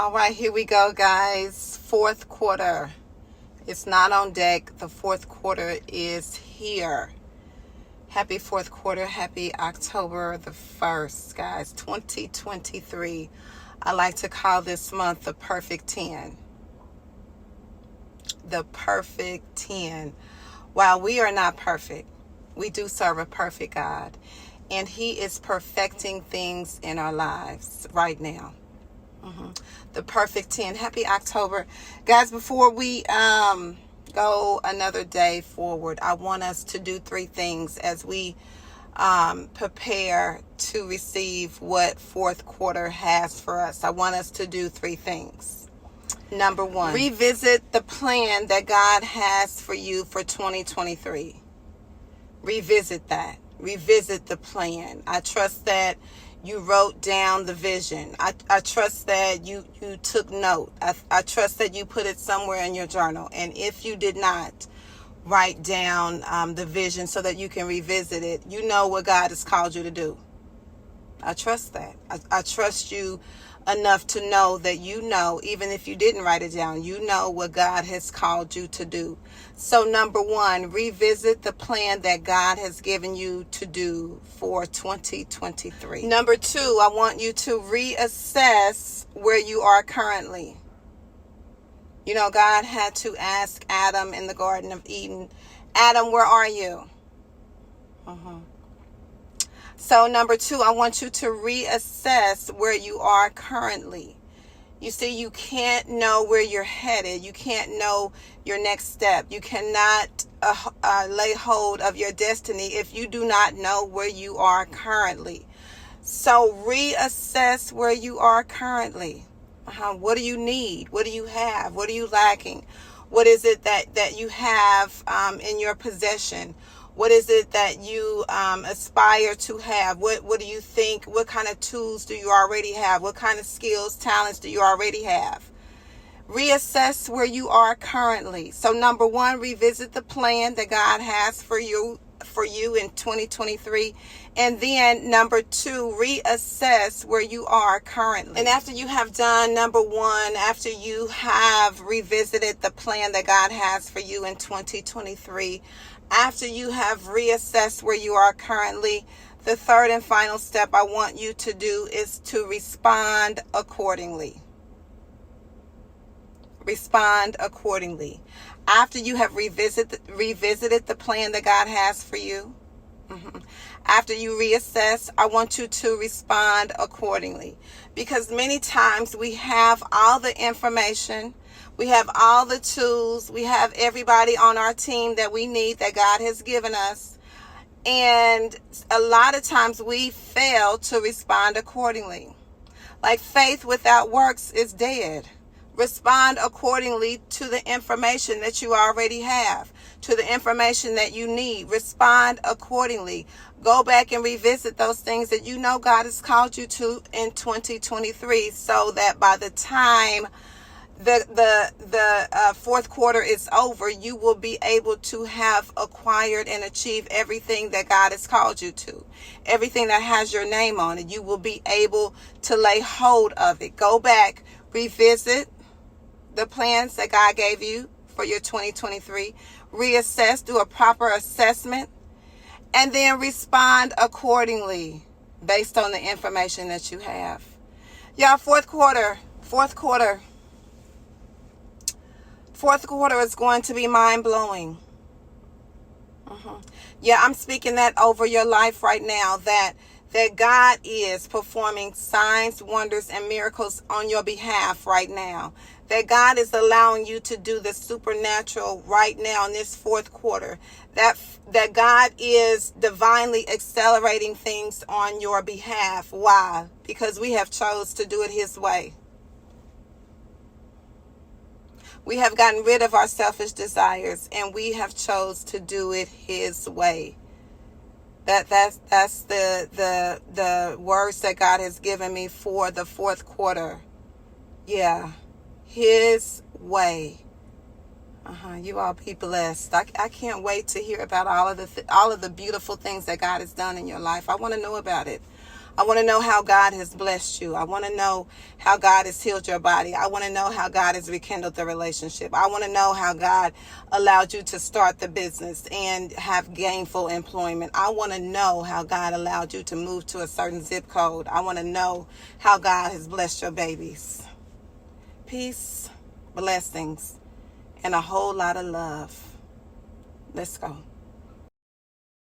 All right, here we go, guys. Fourth quarter. It's not on deck. The fourth quarter is here. Happy fourth quarter. Happy October the 1st, guys. 2023. I like to call this month the perfect 10. The perfect 10. While we are not perfect, we do serve a perfect God. And He is perfecting things in our lives right now. The perfect 10. Happy October. Guys, before we go another day forward, I want us to do 3 things as we prepare to receive what fourth quarter has for us. I want us to do 3 things. Number 1, revisit the plan that God has for you for 2023. Revisit that. Revisit the plan. I trust that you wrote down the vision. I trust that you took note. I trust that you put it somewhere in your journal. And if you did not write down the vision so that you can revisit it, you know what God has called you to do. I trust that. I trust you enough to know that you know, even if you didn't write it down, you know what God has called you to do. So number 1, revisit the plan that God has given you to do for 2023. Number 2, I want you to reassess where you are currently. You know, God had to ask Adam in the Garden of Eden, Adam, where are you? So number 2, I want you to reassess where you are currently. You see, you can't know where you're headed. You can't know your next step. You cannot lay hold of your destiny if you do not know where you are currently. So reassess where you are currently. What do you need? What do you have? What are you lacking? What is it that you have in your possession? What is it that you aspire to have? What do you think? What kind of tools do you already have? What kind of skills, talents do you already have? Reassess where you are currently. So number 1, revisit the plan that God has for you in 2023. And then number 2, reassess where you are currently. And after you have done number 1, after you have revisited the plan that God has for you in 2023, after you have reassessed where you are currently, the third and final step I want you to do is to respond accordingly. Respond accordingly. After you have revisited the plan that God has for you, after you reassess, I want you to respond accordingly. Because many times we have all the information, we have all the tools, we have everybody on our team that we need, that God has given us. And a lot of times we fail to respond accordingly. Like faith without works is dead. Respond accordingly to the information that you already have, to the information that you need. Respond accordingly. Go back and revisit those things that you know God has called you to in 2023, so that by the time the fourth quarter is over, you will be able to have acquired and achieved everything that God has called you to. Everything that has your name on it, you will be able to lay hold of it. Go back, revisit the plans that God gave you for your 2023. Reassess, do a proper assessment, and then respond accordingly based on the information that you have. Y'all, fourth quarter is going to be mind-blowing. Yeah, I'm speaking that over your life right now, that God is performing signs, wonders, and miracles on your behalf right now. That God is allowing you to do the supernatural right now in this fourth quarter. That God is divinely accelerating things on your behalf. Why? Because we have chose to do it His way. We have gotten rid of our selfish desires, and we have chose to do it His way. That's the words that God has given me for the fourth quarter. Yeah, His way. You all be blessed. I can't wait to hear about all of the beautiful things that God has done in your life. I want to know about it. I want to know how God has blessed you. I want to know how God has healed your body. I want to know how God has rekindled the relationship. I want to know how God allowed you to start the business and have gainful employment. I want to know how God allowed you to move to a certain zip code. I want to know how God has blessed your babies. Peace, blessings, and a whole lot of love. Let's go.